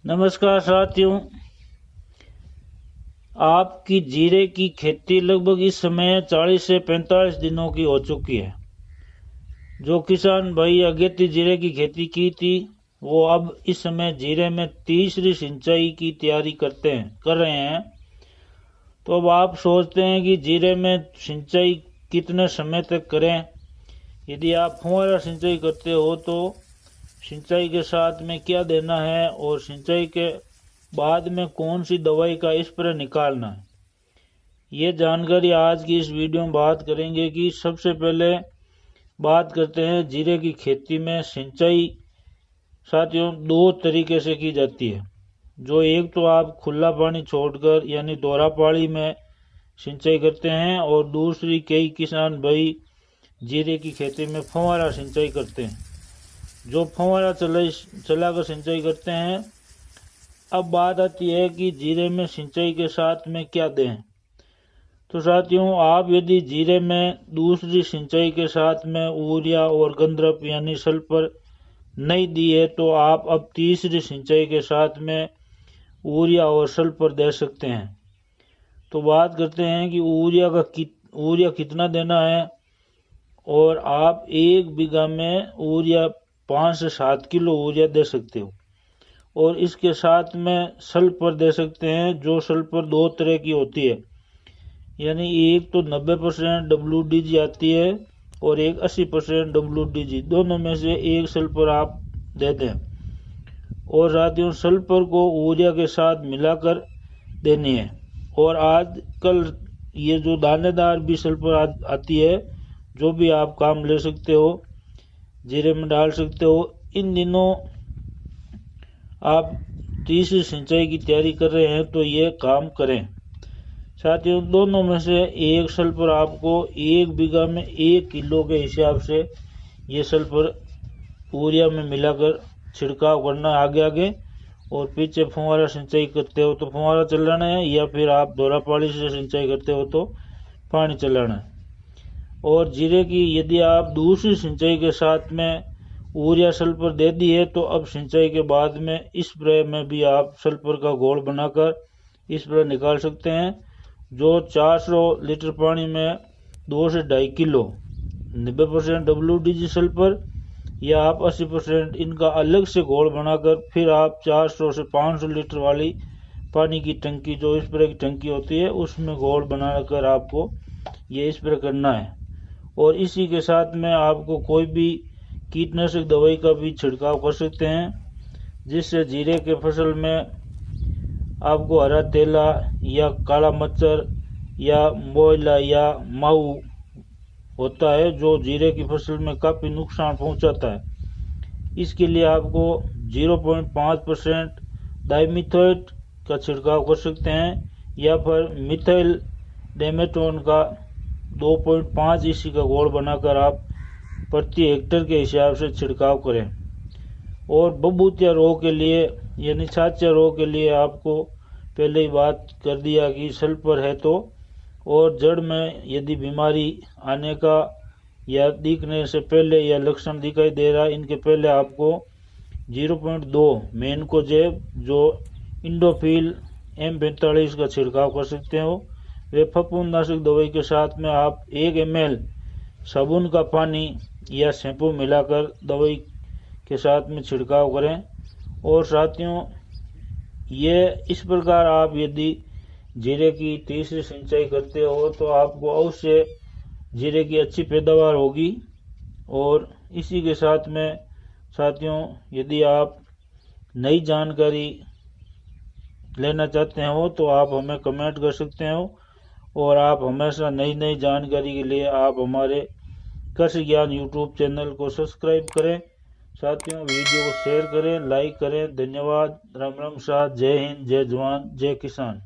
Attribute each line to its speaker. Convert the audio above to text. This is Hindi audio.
Speaker 1: नमस्कार साथियों। आपकी जीरे की खेती लगभग इस समय 40 से 45 दिनों की हो चुकी है। जो किसान भाई अगेती जीरे की खेती की थी वो अब इस समय जीरे में तीसरी सिंचाई की तैयारी कर रहे हैं। तो अब आप सोचते हैं कि जीरे में सिंचाई कितने समय तक करें। यदि आप फुहारा सिंचाई करते हो तो सिंचाई के साथ में क्या देना है और सिंचाई के बाद में कौन सी दवाई का स्प्रे निकालना है, ये जानकारी आज की इस वीडियो में बात करेंगे। कि सबसे पहले बात करते हैं जीरे की खेती में सिंचाई। साथियों, दो तरीके से की जाती है। जो एक तो आप खुला पानी छोड़कर यानी दोहरा पानी में सिंचाई करते हैं, और दूसरी कई किसान भाई जीरे की खेती में फव्वारा सिंचाई करते हैं। जो फव्वारा चलाकर सिंचाई करते हैं। अब बात आती है कि जीरे में सिंचाई के साथ में क्या दें। तो साथियों, आप यदि जीरे में दूसरी सिंचाई के साथ में यूरिया और गंधक यानी सल्फर नहीं दिए तो आप अब तीसरी सिंचाई के साथ में यूरिया और सल्फर दे सकते हैं। तो बात करते हैं कि यूरिया कितना देना है। और आप 1 बीघा में यूरिया 5 से 7 किलो यूरिया दे सकते हो। और इसके साथ में सल्फर दे सकते हैं। जो सल्फर दो तरह की होती है, यानी एक तो 90% WDG आती है और एक 80% WDG, दोनों में से एक सल्फर आप दे दें। और साथियों, सल्फर को यूरिया के साथ मिलाकर देनी है। और आजकल ये जो दानेदार भी सल्फर आती है, जो भी आप काम ले सकते हो, जीरे में डाल सकते हो। इन दिनों आप तीसरी सिंचाई की तैयारी कर रहे हैं तो ये काम करें। साथियों, दोनों में से एक सल्फर आपको 1 बीघा में 1 किलो के हिसाब से ये सल्फर यूरिया में मिलाकर छिड़काव करना आगे आगे। और पीछे फुहारा सिंचाई करते हो तो फुहारा चलाना है, या फिर आप दोहरा पानी से सिंचाई करते हो तो पानी चलाना है। और जीरे की यदि आप दूसरी सिंचाई के साथ में यूरिया सल्फर दे दी है तो अब सिंचाई के बाद में स्प्रे में भी आप सल्फर का घोल बनाकर स्प्रे निकाल सकते हैं। जो 400 लीटर पानी में 2 से 2.5 किलो 90% WDG सल्फर, या आप 80% इनका अलग से घोल बनाकर फिर आप 400 से 500 लीटर वाली पानी की टंकी, जो स्प्रे की टंकी होती है, उसमें घोल बनाकर आपको ये स्प्रे करना है। और इसी के साथ में आपको कोई भी कीटनाशक दवाई का भी छिड़काव कर सकते हैं, जिससे जीरे के फसल में आपको हरा तेला या काला मच्छर या मोइला या माऊ होता है, जो जीरे की फसल में काफ़ी नुकसान पहुंचाता है। इसके लिए आपको 0.5% डाइमिथोएट का छिड़काव कर सकते हैं, या फिर मिथाइल डेमेटोन का 2.5 EC का घोल बनाकर आप प्रति हेक्टेयर के हिसाब से छिड़काव करें। और बबूतिया रोग के लिए यानी छाछा रोग के लिए आपको पहले ही बात कर दिया कि सल्फर है तो। और जड़ में यदि बीमारी आने का या दिखने से पहले या लक्षण दिखाई दे रहा है, इनके पहले आपको 0.2 मेनकोजेब जो इंडोफिल M45 का छिड़काव कर सकते हो। वे फफूंदनाशक दवाई के साथ में आप 1 ml साबुन का पानी या शैम्पू मिलाकर दवाई के साथ में छिड़काव करें। और साथियों, ये इस प्रकार आप यदि जीरे की तीसरी सिंचाई करते हो तो आपको अवश्य जीरे की अच्छी पैदावार होगी। और इसी के साथ में साथियों, यदि आप नई जानकारी लेना चाहते हो तो आप हमें कमेंट कर सकते हो। और आप हमेशा नई जानकारी के लिए आप हमारे कृषि ज्ञान यूट्यूब चैनल को सब्सक्राइब करें। साथियों, वीडियो को शेयर करें, लाइक करें। धन्यवाद। राम राम साथ। जय हिंद, जय जवान, जय किसान।